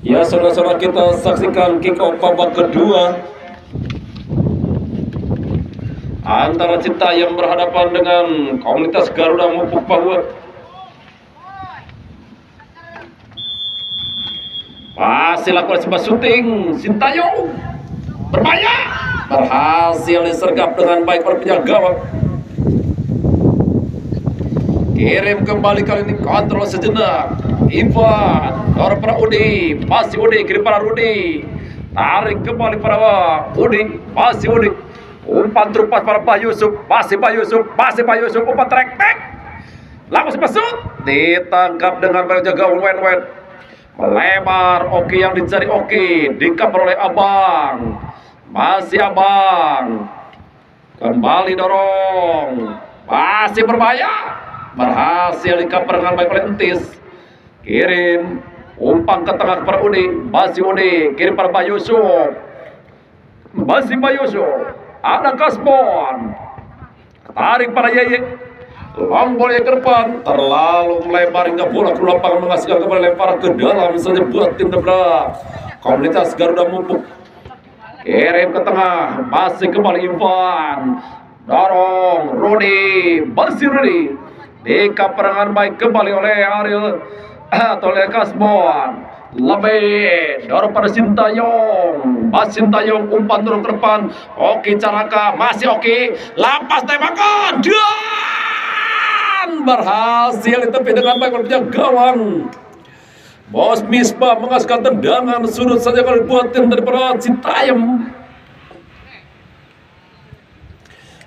Ya, saudara-saudara, kita saksikan kick off babak kedua antara Cintayam berhadapan dengan komunitas Garuda Mupuk Pahuat. Masih lakukan sebuah syuting, Sintayong berbahaya, berhasil disergap dengan baik oleh penjaga gawang. Kirim kembali kali ini, kontrol sejenak. Ivan, dorong para Udi, masih Udi, kirim para Rudi. Tarik kembali para Udi, masih Udi. Umpan terupas para Pak Yusuf, masih Pak Yusuf, umpan trek-trek. Langsung masuk, ditangkap dengan penjaga gawang Wen. Melebar, oke yang dicari oke, dikapar oleh Abang. Masih Abang. Kembali dorong. Masih berbahaya. Berhasil dikapar dengan baik oleh Entis. Kirim umpan ke tengah para Udi, masih Udi, kirim para Pak Yusuf. Masih Pak Yusuf. Ada Kasbon. Tarik para Yeye. Long bola ke depan, terlalu melebar hingga bola ke lapangan menghasilkan kembali lemparan ke dalam saja buat tim Debra. Komunitas Garuda Mupuk. Kirim ke tengah, masih kembali Ivan. Dorong Rudi, masih Rudi. Dikaperangan baik kembali oleh Ariel atau oleh Kasbon. Lebih dorong pada Sintayong, masih Sintayong, umpan turun ke depan. Oke Caraka, masih oke. Lampas tembakan. Berhasil ditepi dengan baik oleh penjaga gawang. Bos Misbah menghasilkan tendangan sudut saja kali buat tim daripada Cintayam.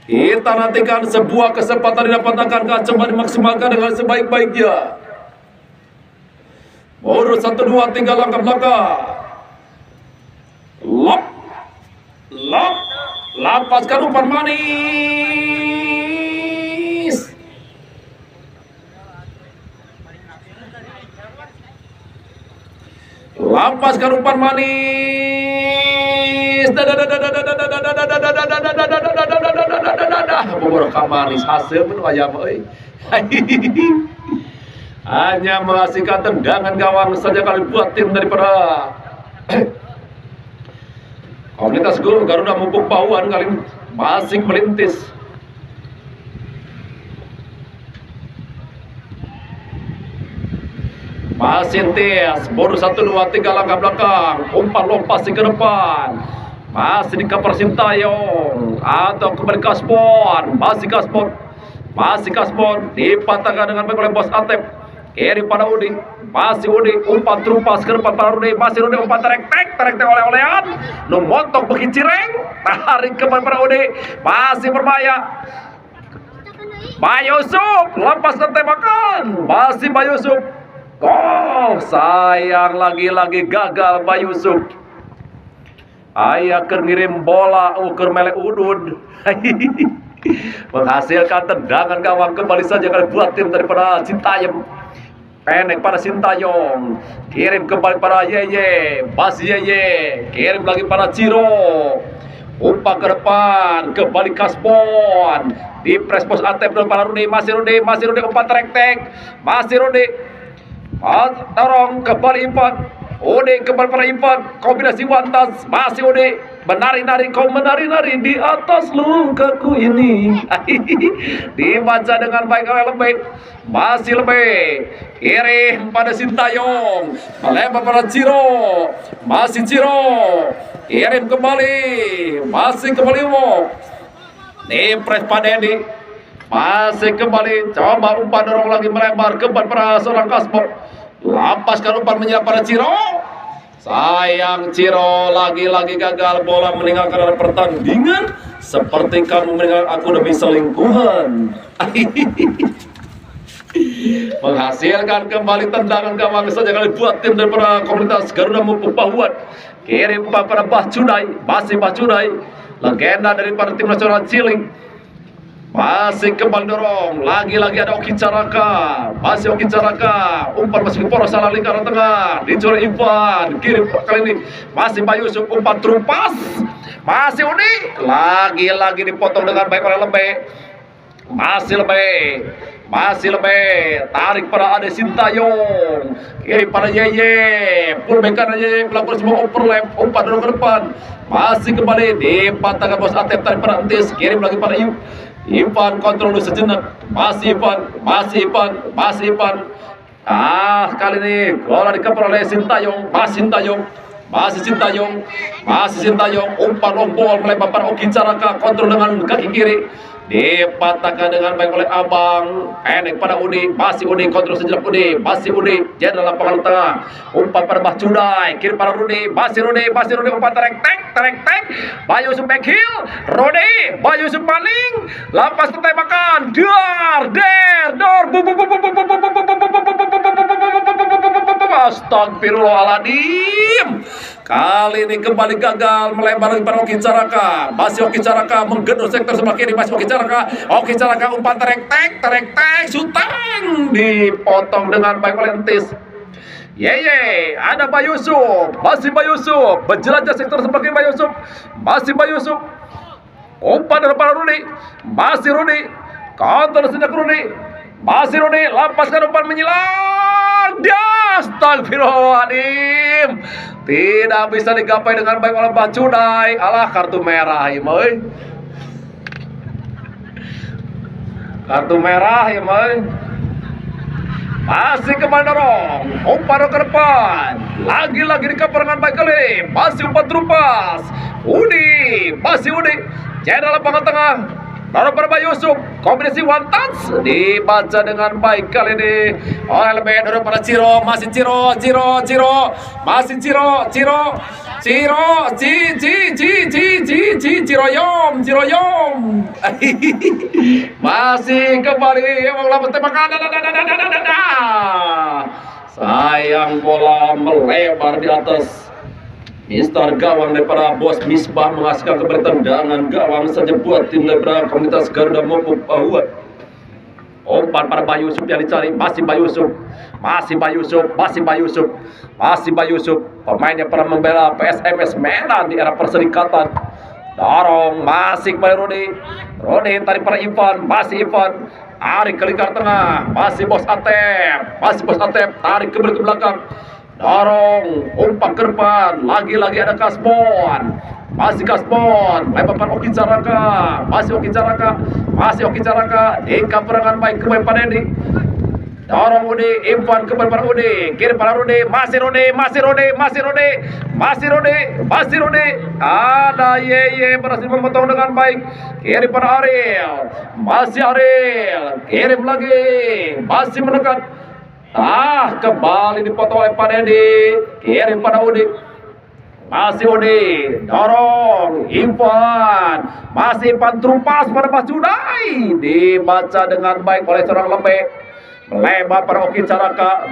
Kita nantikan sebuah kesempatan didapatkan, coba dimaksimalkan dengan sebaik-baiknya. Urut 1, 2, 3 langkah belakang. Lop, lapaskan umpan manis. Lapaskan umpan manis. Beberapa manis hasil pun ayam. Hanya menghasilkan tendangan gawang saja kali buat tim daripada komunitas Garuda Mupuk Pahuan kali ini masih melintis. Masih tes, bodoh 1, 2, 3 langkah belakang, umpan lompasi ke depan. Masih di kapar Sintayong atau kembali Kasbon, masih Kasbon dipatahkan dengan baik oleh Bos Atep. Kiri pada Udi, masih Udi, umpan terupas ke depan para Udi, masih Udi, umpan terek-tek oleh-olehan. Numontok beki cireng, tarik kembali para Udi, masih berbahaya. Pak Yusuf, lepaskan tembakan, masih Pak Yusuf. Oh, sayang lagi-lagi gagal Pak Yusuf. Ayah ngirim bola ukur melek udud. Menghasilkan tendangan gawang kembali saja kali buat tim daripada Cintayam. Pendek pada Sintayong, kirim kembali para Yeye, masih Yeye, kirim lagi para Ciro. Umpan ke depan, kembali Kasbon. Di press pos Atep dan para Rudi, masih Rudi, umpan trek-tek, masih Rudi. Dorong kembali Ivan. Ode kembali para Ivan. Kombinasi wantas. Masih Ode. Menari-nari, kau menari-nari di atas lukaku ini. Dibaca dengan baik oleh Lebih. Masih Lebih. Kirim pada Sintayong. Melempar pada Ciro. Masih Ciro. Kirim kembali. Masih kembali Wong. Dipres pada Dedi. Masih kembali, coba umpan dorong lagi melebar kembali para seorang Kasbon. Lapaskan umpan menyerang pada Ciro. Sayang Ciro lagi-lagi gagal, bola meninggalkan arena pertandingan. Seperti kamu meninggalkan aku demi selingkuhan. Menghasilkan kembali tendangan gawang saja kali buat tim daripada komunitas Garuda Mupuk Pahuan. Kirim umpan pada Bah Cudai, masih Bah Cudai, legenda daripada tim nasional Cilik. Masih kembali dorong, lagi-lagi ada Oki Caraka, masih Oki Caraka, umpan masih ke poros salah lingkaran tengah, dicuri Ivan, kirim kali ini, masih Pak Yusuf, umpan terupas, masih Udi, lagi-lagi dipotong dengan baik oleh Lebih, masih Lebih, masih lebih tarik pada Ade Sintayong, kiri pada Yeye, fullback kanan Yeye melakukan sebuah overlap, umpan dorong ke depan, masih kembali dipatahkan bos Atep, tarik pada Entis, kirim lagi pada Ivan, kontrol dulu sejenak, masih Ivan, kali ini bola dikepar oleh Sintayong, masih Sintayong, umpan long ball melebar pada Oki Caraka, kontrol dengan kaki kiri, dipatahkan dengan baik oleh Abang, pendek pada Udi, masih Udi, kontrol sejenak Udi, masih Udi, jenderal lapangan tengah, umpan pada Bah Cudai, kiri pada Rudi, masih Rudi, umpan terek, Bayu Yusuf back heel, Rudi, Bayu Yusuf paling, lepas tembakan, astagfirullahaladzim. Kali ini kembali gagal melebar lagi pada Oki Caraka. Masih Oki Caraka menggedor sektor sebelah kiri. Masih Oki Caraka umpan terek, shooting dipotong dengan baik oleh Entis. Yeye, ada Bayu Yusuf, masih Bayu Yusuf berjelajah sektor sebelah kiri. Masih Bayu Yusuf, umpan dari para Rudi, masih Rudi, counter sejak Rudi, masih Rudi, lepaskan umpan menyilang, astagfirullahaladzim, tidak bisa digapai dengan baik oleh Bah Cudai. Alah, kartu merah ya moy, kartu merah ya moy. Masih kembali dorong, umpan ke depan, lagi-lagi dikepar dengan baik kali, masih umpan terupas, masih Udi, jenderal lapangan tengah, dorong pada Bayu Yusuf, kombinasi one touch, dibaca dengan baik kali ini, oleh lebih dorong pada Ciro, masih Ciro, masih Ciro, Ciroyom, masih kembali melakukan tembakan, sayang bola melebar di atas Mister gawang daripada bos Misbah, menghasilkan kembali tendangan gawang saja buat tim daripada komunitas Garuda maupun Bahwa. Umpan pada Bayu Yusuf yang dicari, masih Bayu Yusuf, pemainnya pernah membela PSMS Medan di era perserikatan. Dorong, masih kembali Rudi tarik pada Ivan, masih Ivan, tarik ke lingkar tengah, masih bos Atep, tarik kembali ke belakang, dorong, umpan ke depan, lagi-lagi ada Kasbon, masih Kasbon, lebar pada Oki Caraka, masih Oki Caraka, dikaperangan baik kembali pada Edi, dorong Udi, Ivan kembali pada Udi, kiri pada Rudi, masih Rudi, ada Yeye berhasil memotong dengan baik, kiri pada Ariel, masih Ariel, kirim lagi, masih menekan, kembali dipotong oleh Panedi, kirim pada Udi, masih Udi, dorong, Ivan, masih Ivan terupas pada Bah Cudai, dibaca dengan baik oleh seorang lembek, melebar pada Oki Caraka,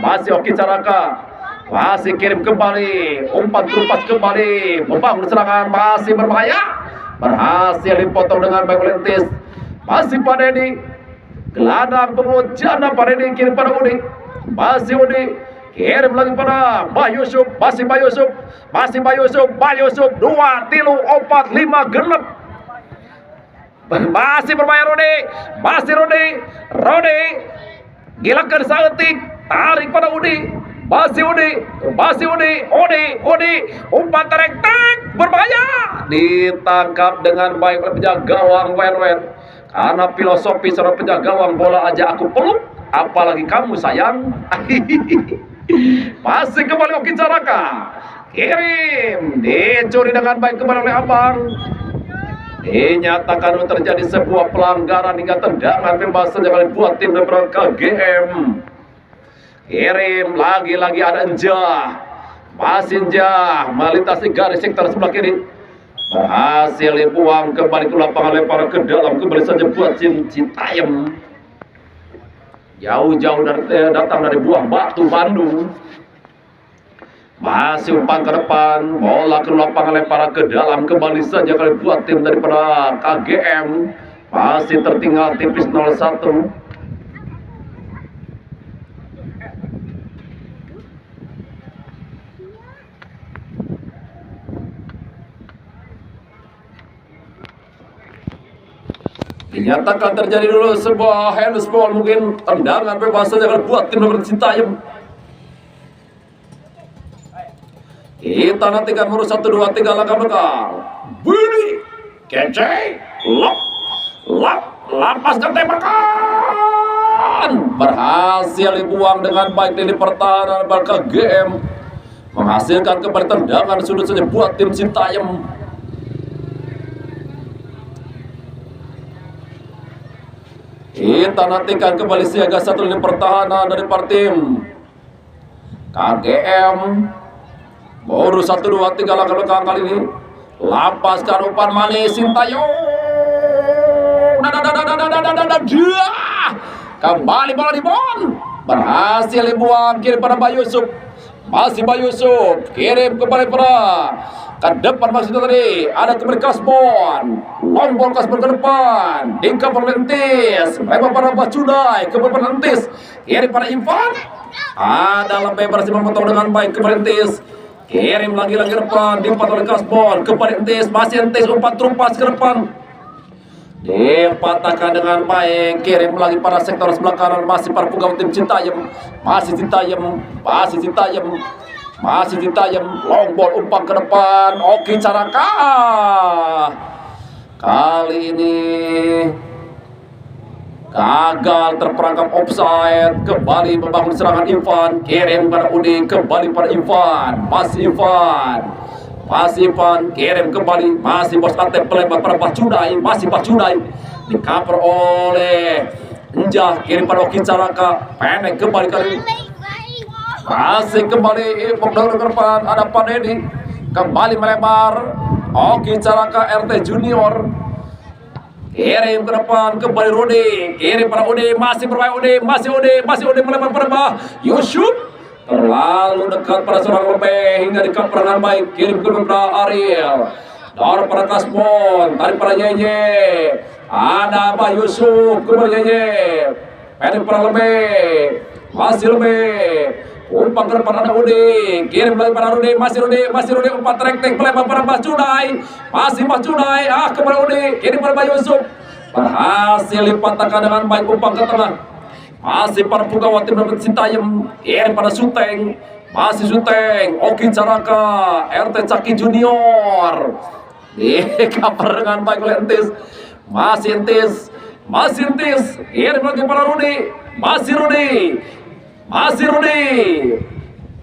masih kirim kembali, umpan terupas kembali, membangun serangan, masih berbahaya, berhasil dipotong dengan baik oleh Entis, masih Panedi, gelandang pengujian Panedi, kirim pada Udi, masih Udi, kirim lagi pada Bayu Yusuf, masih Bayu Yusuf, 2, 3, 4, 5, genep, masih berbahaya Rudi, gilakan saeutik, tarik pada Udi, masih Udi, umpan terek, berbahaya, ditangkap dengan baik oleh penjaga gawang Wen. Karena filosofi seorang penjaga gawang, bola aja aku peluk, apalagi kamu sayang. Masih kembali Oki Caraka, kirim, dicuri dengan baik kembali oleh Abang, dinyatakan terjadi sebuah pelanggaran hingga tendangan bebas saja kali buat tim daripada KGM. Kirim, lagi-lagi ada Enjah, masih Enjah melintasi garis sektor sebelah kiri, berhasil dibuang kembali ke lapangan, lempar ke dalam, kembali saja buat Cintayam, jauh-jauh datang dari Buah Batu Bandung. Masih umpan ke depan, bola ke lapangan, lempar ke dalam, kembali saja kali buat tim daripada KGM, masih tertinggal tipis 0-1. Dinyatakan terjadi dulu sebuah handball, mungkin tendangan bebas saja buat tim nomor Sintayong. Kita nantikan menurut 1, 2, 3 langkah belakang. Budi, kece, lepaskan tembakan. Berhasil dibuang dengan baik di pertahanan Barca GM. Menghasilkan kembali tendangan sudut saja buat tim Sintayong. Kita nantikan kembali siaga 1 lini pertahanan dari tim KGM. Baru 1, 2, 3 langkah belakang kali ini. Lapaskan umpan manis Sintayong. Kembali bola di bon. Berhasil dibuang kiri pada Bayu Yusuf. Masih Bayu Yusuf. Kirim kembali pada ke depan maksudnya tadi. Ada kembali Kasbon. Long ball Kasbon ke depan. Dingka Perlentis. Lebar pada Bacudai. Kembali Perlentis. Kirim pada Infan. Ada lebih bersih memotong dengan baik ke Perlentis. Kirim lagi-lagi depan, diempat oleh Kasbon, kembali Entis, masih Entis, umpan terumpas ke depan. Dipatahkan dengan baik, kirim lagi pada sektor sebelah kanan, masih para pegawai tim Sintayong, masih Sintayong, long ball umpan ke depan, Oki Caraka. Kali ini gagal terperangkap offside. Kembali membangun serangan Infan. Kirim pada Udi. Kembali pada Infan. Masih Infan. Kirim kembali. Masih bos atep pelebar pada Bacudai. Masih Bacudai. Dikaper oleh Njah. Kirim pada Oki Caraka. Pendek kembali kali ini. Masih kembali ke depan. Ada Panedi. Kembali melebar. Oki Caraka RT Junior. Kirim ke depan, kembali Rudi. Kirim pada Udi, masih bermain Udi, masih Udi melebar pada bawah. Yusuf terlalu dekat pada seorang lebih hingga dikaper dengan baik. Kirim ke pada Ariel. Dorong pada Kasbon, tarik pada Yeye. Ada Pak Yusuf, kembali Yeye. Pendek pada lebih, masih lebih. Umpan ke depan ada Udi. Kirim lagi pada Rudi, masih Rudi, umpan trek-trek melebar pada Bacudai. Masih Bacudai, kembali Udi. Kirim pada Bayu Yusuf. Berhasil dipatahkan dengan baik umpan ke tengah. Masih para pegawai tim dari Sintayong. Kirim pada Suteng. Masih Suteng, Oki Caraka, RT Caki Junior. Dikaper dengan baik oleh Entis. Masih Entis. Kirim lagi pada Rudi. Masih Rudi.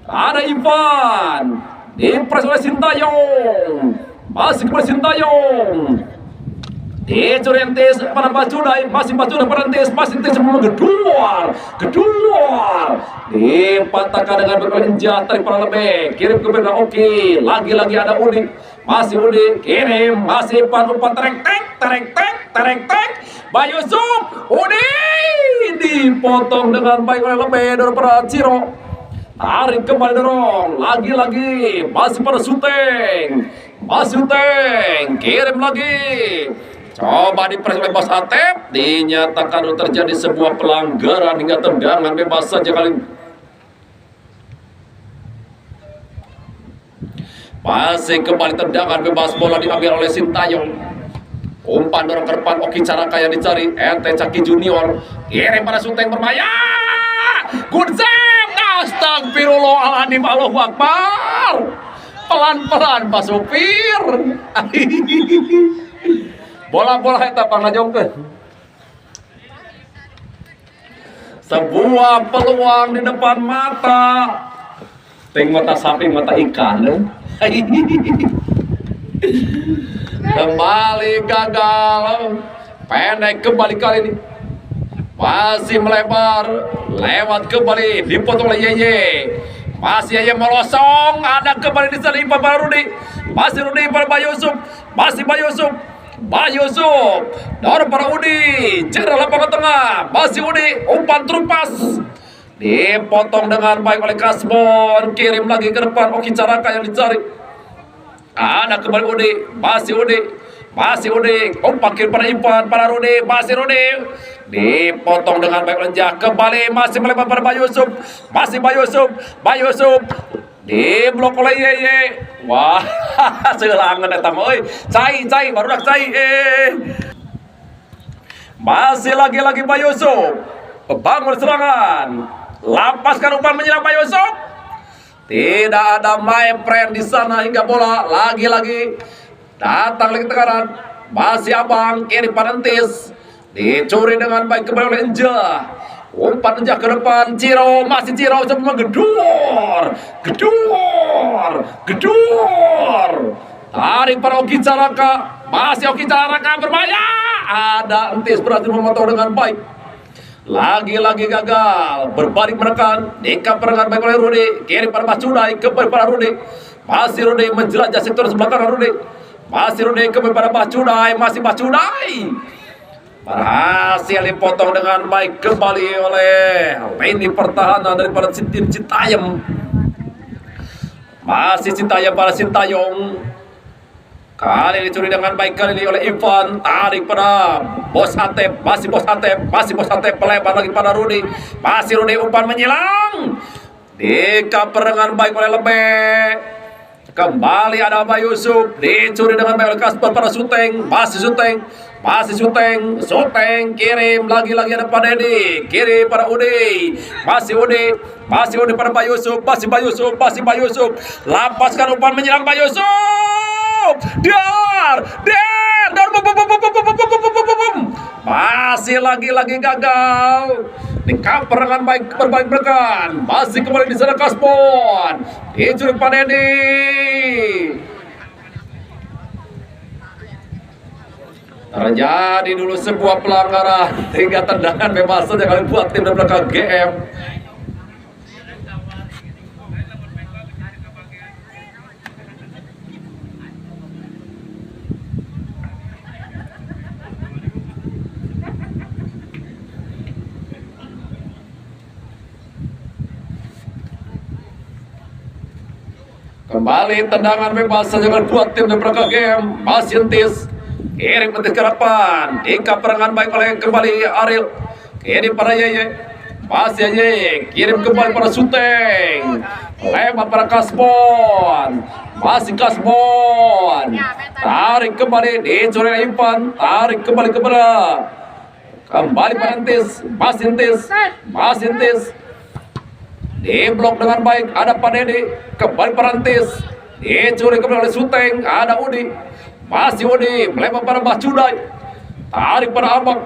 Ada Ivan. Diimpress oleh Sintayong. Masih kepada Sintayong. Dicurentis pada Bacudai. Masih Bacudai pada Entis. Masih Entis sebelum gedor. Dipatahkan dengan berkelinjah tarik para lebih. Kirim ke benda Oki. Lagi-lagi ada Udi. Masih Udi. Kirim. Masih Ivan. Umpan tereng. Bayu Yusuf. Udi. Dipotong dengan baik oleh lebih daripada Ciro. Tarik kembali dorong. Lagi-lagi. Masih pada Suteng. Kirim lagi. Coba dipres oleh Bos Atep. Dinyatakan terjadi sebuah pelanggaran hingga tendangan bebas saja kali ini. Masih kembali tendangan bebas, bola diambil oleh Sintayong. Umpan dorong ke depan, Oki Caraka yang dicari, RT Caki Junior. Kirim pada Suteng berbahaya. Good save. Astagfirullahaladzim, Allahu Akbar. Pelan-pelan Pak Supir. Bola-bola eta pangajongkeun. Sebuah peluang di depan mata. Ting mata sapi, mata ikan. Kembali gagal. Pendek kembali kali ini. Masih melebar. Lewat kembali. Dipotong oleh Yeye. Masih Yeye melosong. Ada kembali di sana Ivan pada Rudi. Masih Rudi pada Bayu Yusuf. Masih Bayu Yusuf. Dorong pada Udi. Cerah lapangan tengah. Masih Udi. Umpan terumpas. Dipotong dengan baik oleh Kasbon. Kirim lagi ke depan. Oki Caraka yang dicari. Ada kembali Udi. Masih Udi. Umpan kirim pada Ivan pada Rudi. Masih Rudi. Dipotong dengan baik lenjak. Kembali masih melebar pada Bayu Yusuf. Masih Bayu Yusuf. Diblok oleh Yeye. Wah, selangan eta mah euy. Cai barudak cai. Masih lagi-lagi Pak Yusuf. Bangun serangan. Lapaskan umpan menyerang Pak Yusuf. Tidak ada my friend di sana hingga bola lagi-lagi datang lagi tekanan. Masih Abang kiri Panentis. Dicuri dengan baik kembali oleh Enja. Umpan Enja ke depan. Ciro masih Ciro sebelum gedor. Tarik para Oki Caraka. Masih Oki Caraka berbahaya. Ada Entis berhasil memotong dengan baik. Lagi-lagi gagal. Berbalik menekan. Dekat perangan baik oleh Rudi. Kiri pada Mas Cudai. Kembali pada Rudi. Masih Rudi menjelajah sektor sebelah kanan Rudi. Masih Rudi kembali pada Mas Cudai. Masih Mas Cudai. Berhasil dipotong dengan baik kembali oleh lini pertahanan daripada tim Citayam. Masih Citayam pada Sintayong. Kali dicuri dengan baik kali ini oleh Ivan. Tarik pada Bos Atep. Masih Bos Atep pelebar lagi pada Rudi. Masih Rudi umpan menyilang. Dikaper dengan baik oleh Lebe. Kembali ada Pak Yusuf. Dicuri dengan baik oleh Kasper pada Suteng. Masih Suteng kirim lagi-lagi ada Pak Dedi. Kirim pada Udi. Masih Udi pada Pak Yusuf. Masih Pak Yusuf. Lapaskan umpan menyerang Pak Yusuf. Dar. Masih lagi-lagi gagal. Dikaper dengan baik berbaik rekan. Masih kembali di sana Kaspon. Dicuri Pak Dedi. Terjadi dulu sebuah pelanggaran hingga tendangan bebas saja kali buat tim dari belakang GM. Kembali tendangan bebas saja kali buat tim dari belakang GM. Masih Entis. Kirim Entis ke depan. Dika perangan baik oleh kembali Ariel. Kirim pada Yeye. Masih Yeye. Kirim kembali pada Suteng. Lewat pada Kaspon. Masih Kaspon. Tarik kembali. Dicuri oleh Impan. Tarik kembali kepada. Kembali pada Entis. Masih Entis. Diblok dengan baik. Ada Pak Dedi. Kembali pada Entis. Dicuri kembali oleh Suteng. Ada Udi. Masih Udi melempar pada Mas Cudai. Tarik pada Abang.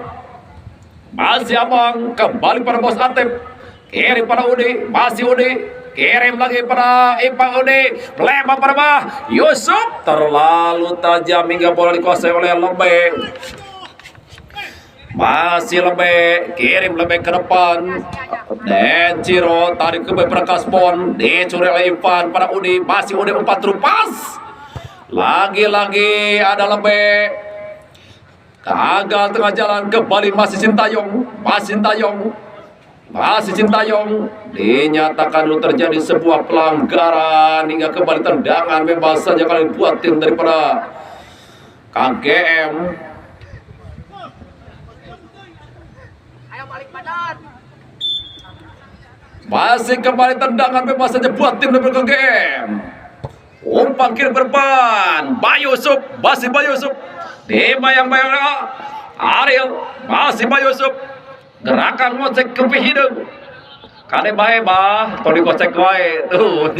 Masih Abang kembali pada Bos Atep. Kirim pada Udi. Masih Udi. Kirim lagi pada Ipang Udi. Melempar pada Bah Yusuf. Terlalu tajam hingga bola dikuasai oleh Lebe. Masih Lebe. Kirim Lebe ke depan. Dan Ciro tarik ke pada Kaspon. Dicuri oleh Ivan pada Udi. Masih Udi umpan terupas. Lagi-lagi ada Lebe. Gagal tengah jalan. Kembali masih Sintayong. Dinyatakan dulu terjadi sebuah pelanggaran hingga kembali tendangan bebas saja kali buat tim daripada KGM. Masih kembali tendangan bebas saja buat tim daripada KGM. Umpan kiri berpan. Pak Yusuf. Dibayang-bayang Ariel. Masih Pak Yusuf. Gerakan ngocek ke hidung. Kade bae bah. Tadi ngocek bae. Tuh.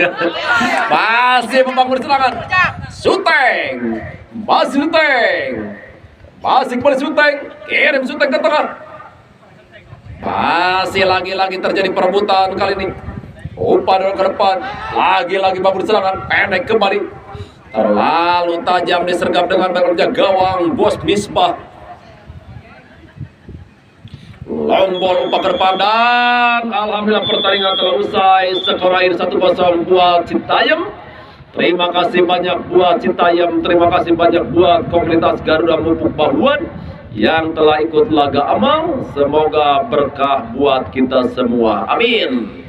Masih membangun serangan. Suteng. Masih kembali Suteng. Kirim Suteng ke tengah. Masih lagi-lagi terjadi perebutan kali ini. Umpan ke depan. Lagi-lagi babur serangan. Pendek kembali. Terlalu tajam disergap dengan backnya gawang Bos Misbah. Long ball umpan ke depan. Dan alhamdulillah pertandingan telah usai. Skor akhir 1-0 buat Citayam. Terima kasih banyak buat Citayam. Terima kasih banyak buat komunitas Garuda Mupuk Bahuan yang telah ikut laga amal. Semoga berkah buat kita semua. Amin.